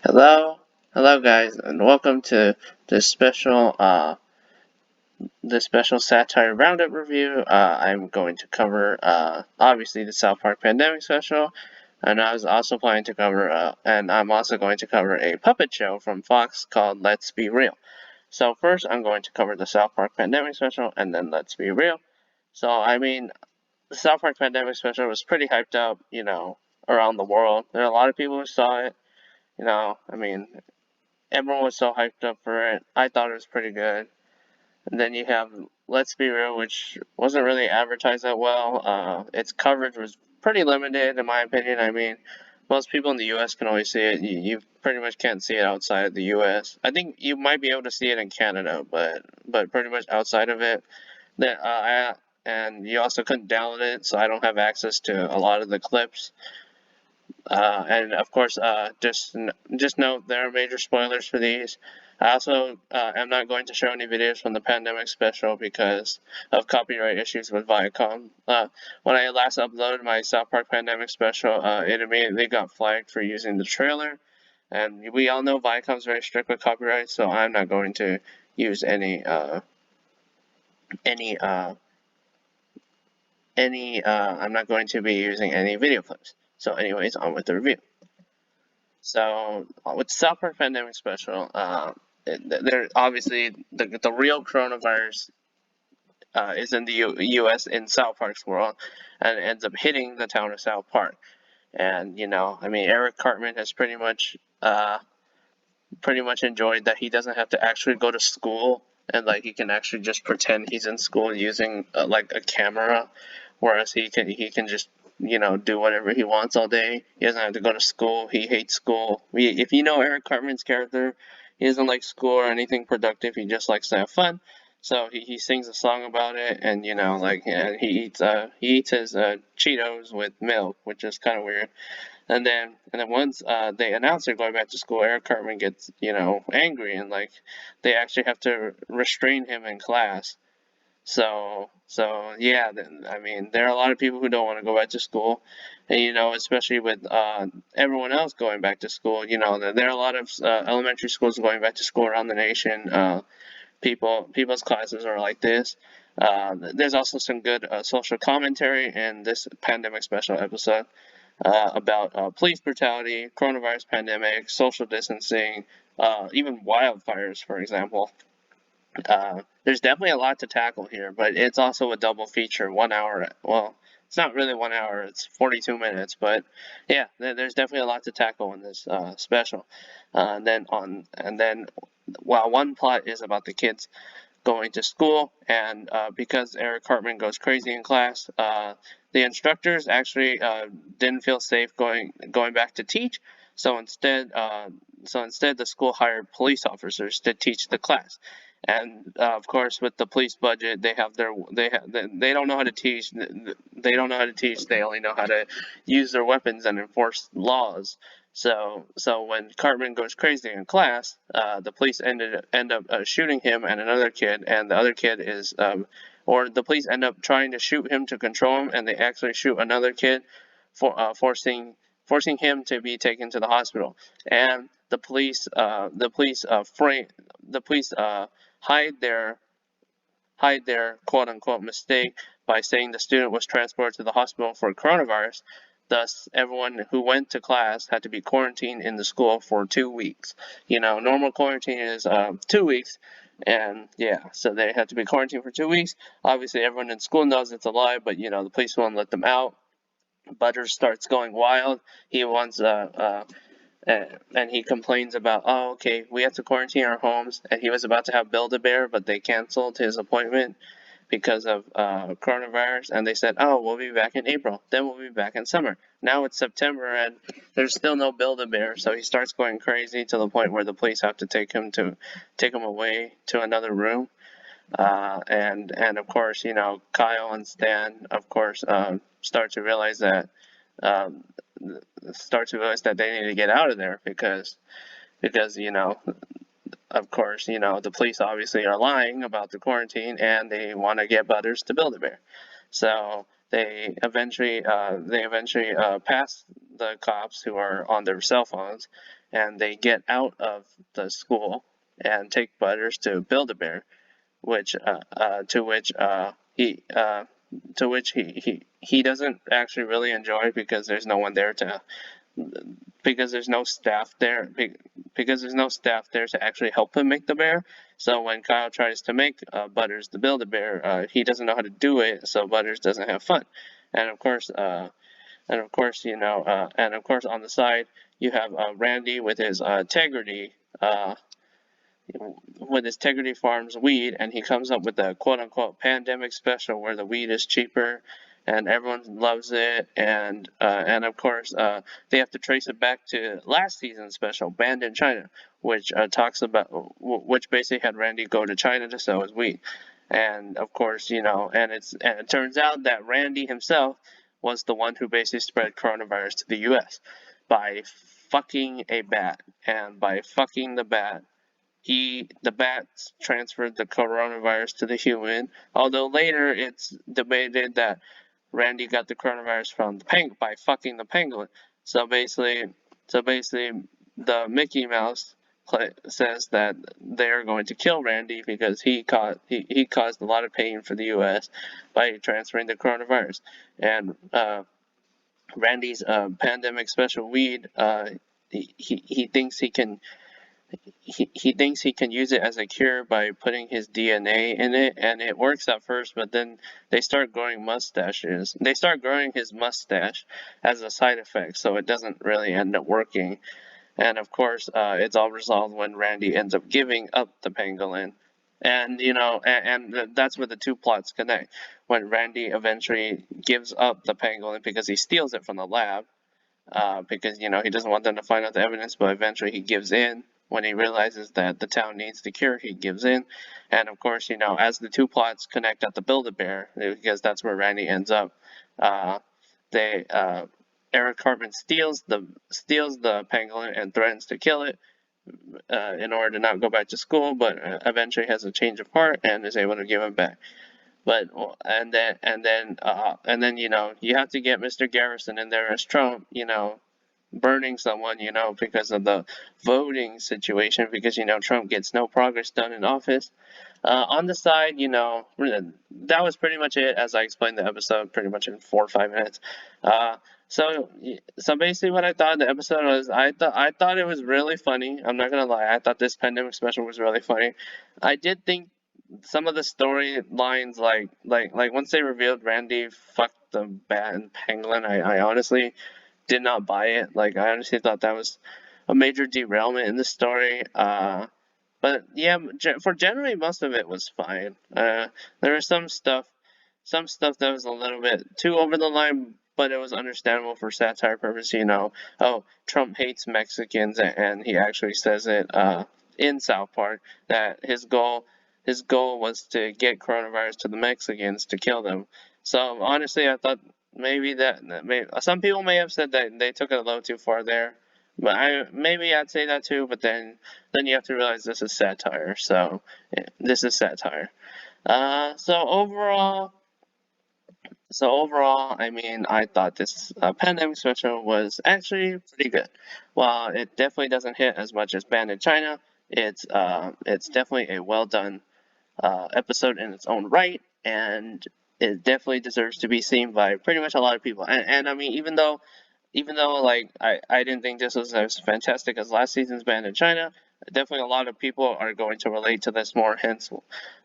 Hello guys, and welcome to this special satire roundup review. I'm going to cover obviously the South Park pandemic special, and I'm also going to cover a puppet show from Fox called Let's Be Real. So first, I'm going to cover the South Park pandemic special, and then Let's Be Real. So the South Park pandemic special was pretty hyped up, around the world. There are a lot of people who saw it. Everyone was so hyped up for it. I thought it was pretty good. And then you have Let's Be Real, which wasn't really advertised that well. Its coverage was pretty limited, in my opinion. Most people in the U.S. can only see it. You pretty much can't see it outside of the U.S. I think you might be able to see it in Canada, but pretty much outside of it. And you also couldn't download it, so I don't have access to a lot of the clips. And of course, just note there are major spoilers for these. I also am not going to show any videos from the pandemic special because of copyright issues with Viacom. When I last uploaded my South Park pandemic special, it immediately got flagged for using the trailer. And we all know Viacom's very strict with copyright, so I'm not going to use I'm not going to be using any video clips. So anyways, on with the review. So with South Park Pandemic Special, there obviously the real coronavirus is in the U.S. in South Park's world, and it ends up hitting the town of South Park. And Eric Cartman has pretty much enjoyed that he doesn't have to actually go to school, and like he can actually just pretend he's in school using like a camera, whereas he can just do whatever he wants all day. He doesn't have to go to school. He hates school. If you know Eric Cartman's character, he doesn't like school or anything productive. He just likes to have fun. So he sings a song about it, and he eats his Cheetos with milk, which is kind of weird. And then once they announce they're going back to school, Eric Cartman gets angry, and like they actually have to restrain him in class. So yeah, there are a lot of people who don't want to go back to school, and especially with everyone else going back to school. There are a lot of elementary schools going back to school around the nation. People's classes are like this. There's also some good social commentary in this pandemic special episode about police brutality, coronavirus pandemic, social distancing, even wildfires, for example. There's definitely a lot to tackle here, but it's also a double feature, 1 hour. Well, it's not really 1 hour; it's 42 minutes. But yeah, there's definitely a lot to tackle in this special. While one plot is about the kids going to school, and because Eric Cartman goes crazy in class, the instructors actually didn't feel safe going back to teach. So instead, the school hired police officers to teach the class. And of course, with the police budget, they don't know how to teach. They don't know how to teach. They only know how to use their weapons and enforce laws. So when Cartman goes crazy in class, the police end up shooting him and another kid, and the other kid is or the police end up trying to shoot him to control him, and they actually shoot another kid, forcing him to be taken to the hospital. And the police hide their quote unquote mistake by saying the student was transported to the hospital for coronavirus. Thus, everyone who went to class had to be quarantined in the school for 2 weeks. Normal quarantine is 2 weeks, and yeah, so they had to be quarantined for 2 weeks. Obviously, everyone in school knows it's a lie, but the police won't let them out. Butters starts going wild. He wants and he complains about, oh, okay, we have to quarantine our homes, and he was about to have Build-A-Bear, but they canceled his appointment because of coronavirus, and they said, oh, we'll be back in April, then we'll be back in summer. Now it's September, and there's still no Build-A-Bear, so he starts going crazy to the point where the police have to take him away to another room. And of course, Kyle and Stan, of course, start to realize that they need to get out of there because of course, the police obviously are lying about the quarantine, and they want to get Butters to Build-A-Bear. So they eventually pass the cops who are on their cell phones, and they get out of the school and take Butters to Build-A-Bear, which to which he doesn't actually really enjoy because there's no one there to because there's no staff there because there's no staff there to actually help him make the bear. So when Kyle tries to make Butters to build a bear, he doesn't know how to do it, so Butters doesn't have fun. And of course, on the side you have Randy with his integrity. With his Integrity Farms weed, and he comes up with a quote-unquote pandemic special where the weed is cheaper and everyone loves it, and of course they have to trace it back to last season's special, Banned in China, which talks about which basically had Randy go to China to sell his weed, and of course and it turns out that Randy himself was the one who basically spread coronavirus to the U.S. by fucking a bat, and by fucking the bat the bats transferred the coronavirus to the human, although later it's debated that Randy got the coronavirus from by fucking the penguin. So basically, the Mickey Mouse says that they are going to kill Randy because he caused a lot of pain for the U.S. by transferring the coronavirus. And Randy's pandemic special weed, he thinks he can use it as a cure by putting his DNA in it, and it works at first, but then they start growing mustaches. They start growing his mustache as a side effect, so it doesn't really end up working. And of course, it's all resolved when Randy ends up giving up the pangolin. And and that's where the two plots connect. When Randy eventually gives up the pangolin because he steals it from the lab, because he doesn't want them to find out the evidence, but eventually he gives in when he realizes that the town needs the cure. He gives in, and of course, as the two plots connect at the Build-A-Bear, because that's where Randy ends up. Eric Cartman steals the pangolin and threatens to kill it in order to not go back to school, but eventually has a change of heart and is able to give it back. But and then you have to get Mr. Garrison in there as Trump, burning someone, because of the voting situation, because Trump gets no progress done in office. On the side, that was pretty much it, as I explained the episode pretty much in 4 or 5 minutes. So basically what I thought of the episode was, I thought it was really funny. I'm not gonna lie, I thought this pandemic special was really funny. I did think some of the storylines, like once they revealed Randy fucked the bat and pangolin, I honestly did not buy it. Like, I honestly thought that was a major derailment in the story. But yeah, for generally most of it was fine. There was some stuff that was a little bit too over the line, but it was understandable for satire purpose. Oh, Trump hates Mexicans, and he actually says it in South Park that his goal was to get coronavirus to the Mexicans to kill them. So honestly, I thought maybe some people may have said that they took it a little too far there, but I'd say that too. But then you have to realize this is satire. So this is satire. So overall, I mean, I thought this pandemic special was actually pretty good. While it definitely doesn't hit as much as Banned in China, it's definitely a well done episode in its own right, and it definitely deserves to be seen by pretty much a lot of people. And I mean, even though like I didn't think this was as fantastic as last season's Banned in China, definitely a lot of people are going to relate to this more, hence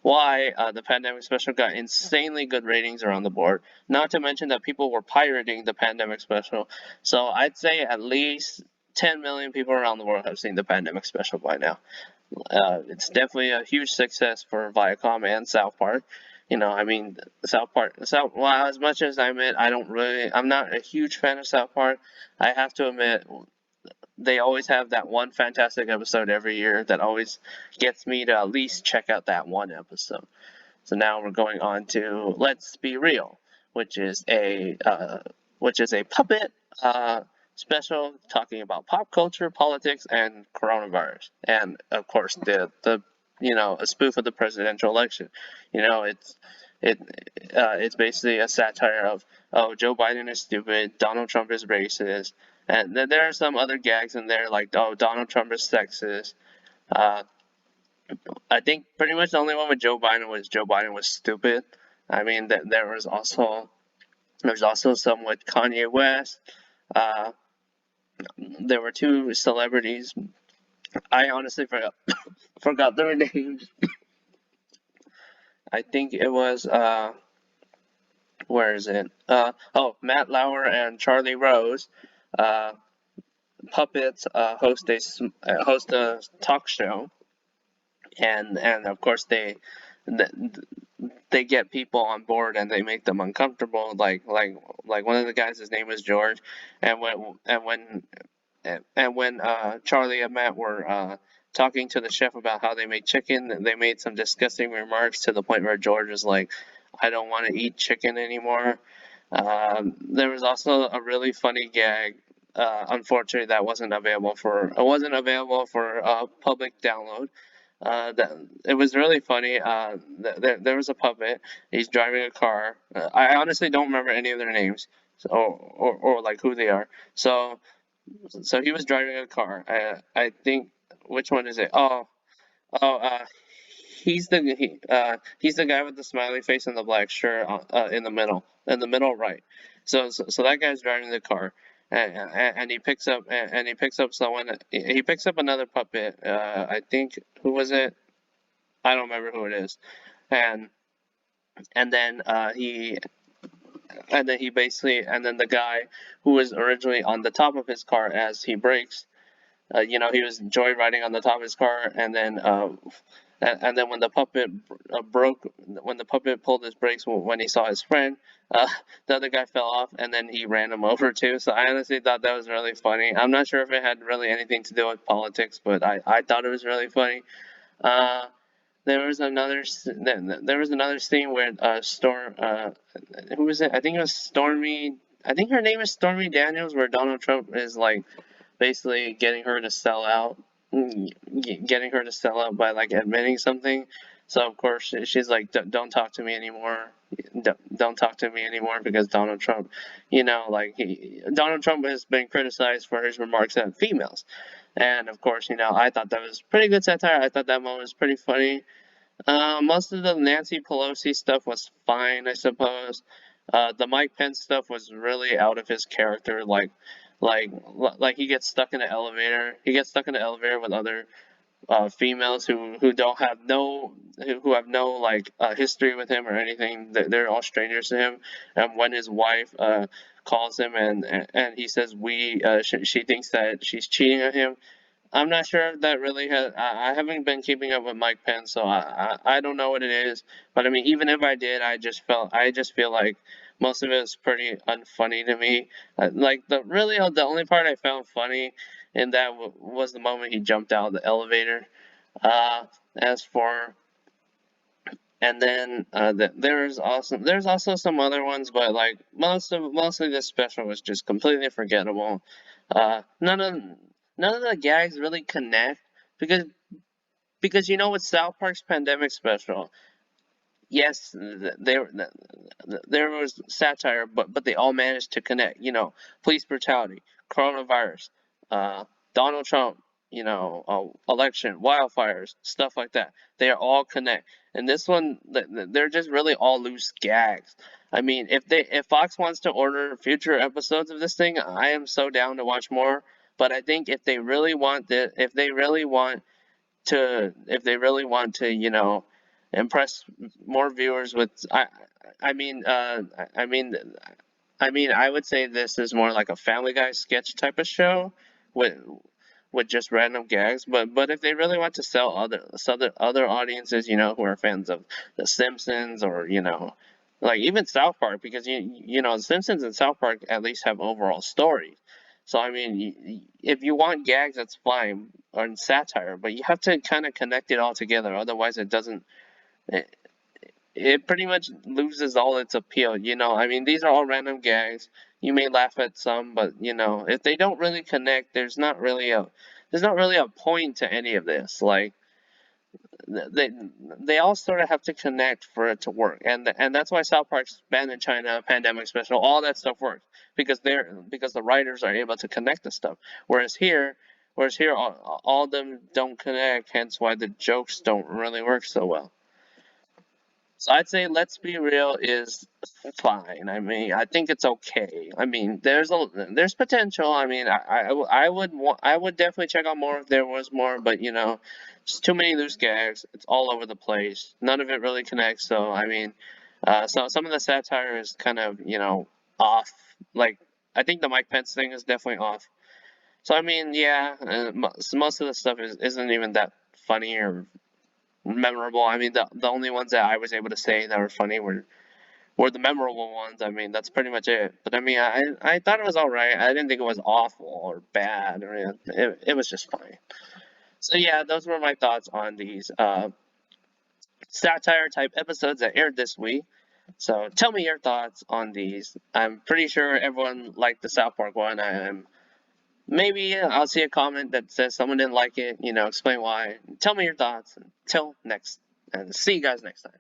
why the pandemic special got insanely good ratings around the board. Not to mention that people were pirating the pandemic special, so I'd say at least 10 million people around the world have seen the pandemic special by now. It's definitely a huge success for Viacom and South Park. I mean, well, as much as I admit I'm not a huge fan of South Park, I have to admit, they always have that one fantastic episode every year that always gets me to at least check out that one episode. So now we're going on to Let's Be Real, which is a puppet special talking about pop culture, politics, and coronavirus, and of course a spoof of the presidential election. It's basically a satire of, oh, Joe Biden is stupid, Donald Trump is racist, And then there are some other gags in there, like, oh, Donald Trump is sexist. Uh, I think pretty much the only one with Joe Biden was stupid. I mean, there's also some with Kanye West. Uh, there were two celebrities. I honestly forgot their names. I think it was where is it? Matt Lauer and Charlie Rose, uh, puppets, host a talk show, and of course they get people on board and they make them uncomfortable. Like one of the guys, his name was George, and when Charlie and Matt were talking to the chef about how they made chicken, they made some disgusting remarks to the point where George was like, "I don't want to eat chicken anymore." There was also a really funny gag. Unfortunately, that wasn't available for public download. It was really funny. There was a puppet. He's driving a car. I honestly don't remember any of their names, or like who they are. So he was driving a car. I think, which one is it? Oh, he's the guy with the smiley face and the black shirt in the middle right. So that guy's driving the car, and he picks up someone. He picks up another puppet. I think, who was it? I don't remember who it is. And and then the guy who was originally on the top of his car as he brakes. He was joyriding on the top of his car, and then when the puppet when the puppet pulled his brakes when he saw his friend, the other guy fell off, and then he ran him over too. So I honestly thought that was really funny. I'm not sure if it had really anything to do with politics, but I thought it was really funny. Uh, there was another scene where who was it? I think it was Stormy. I think her name is Stormy Daniels, where Donald Trump is like basically getting her to sell out, by like admitting something. So of course she's like, "Don't talk to me anymore. Don't talk to me anymore," because Donald Trump, Donald Trump has been criticized for his remarks at females, and of course, I thought that was pretty good satire. I thought that moment was pretty funny. Most of the Nancy Pelosi stuff was fine, I suppose. The Mike Pence stuff was really out of his character. Like he gets stuck in an elevator. He gets stuck in an elevator with other females who don't have who have no history with him or anything. They're all strangers to him. And when his wife calls him and he says she thinks that she's cheating on him. I'm not sure if that really has. I haven't been keeping up with Mike Pence, so I don't know what it is. But I mean, even if I did, I just feel like most of it is pretty unfunny to me. The only part I found funny in that was the moment he jumped out of the elevator. Uh, as for and then there's also some other ones, but like mostly this special was just completely forgettable. None of the gags really connect because with South Park's pandemic special, yes, there was satire, but they all managed to connect. Police brutality, coronavirus, uh, Donald Trump, election, wildfires, stuff like that. They are all connect. And this one, they're just really all loose gags. I mean, if Fox wants to order future episodes of this thing, I am so down to watch more. But I think if they really want to, impress more viewers with, I mean, I mean, I would say this is more like a Family Guy sketch type of show with just random gags. But if they really want to sell other audiences, who are fans of The Simpsons or like even South Park, because The Simpsons and South Park at least have overall stories. So I mean, if you want gags, that's fine, or satire, but you have to kind of connect it all together. Otherwise, it doesn't. It pretty much loses all its appeal. I mean, these are all random gags. You may laugh at some, but if they don't really connect, there's not really a point to any of this. they all sort of have to connect for it to work, and that's why South Park's Banned in China, Pandemic Special, all that stuff works because the writers are able to connect the stuff. Whereas here, all of them don't connect, hence why the jokes don't really work so well. So I'd say Let's Be Real is fine. I mean, I think it's okay. I mean, there's potential. I mean, I would definitely check out more if there was more, but just too many loose gags. It's all over the place. None of it really connects. So I mean, so some of the satire is kind of off. Like I think the Mike Pence thing is definitely off. So I mean, yeah, most of the stuff isn't even that funny or memorable. I mean, the only ones that I was able to say that were funny were the memorable ones. I mean, that's pretty much it. But I mean, I thought it was all right. I didn't think it was awful or bad or anything. It was just fine. So yeah, those were my thoughts on these satire type episodes that aired this week. So tell me your thoughts on these. I'm pretty sure everyone liked the South Park one. Maybe I'll see a comment that says someone didn't like it. Explain why. Tell me your thoughts. Until next, and see you guys next time.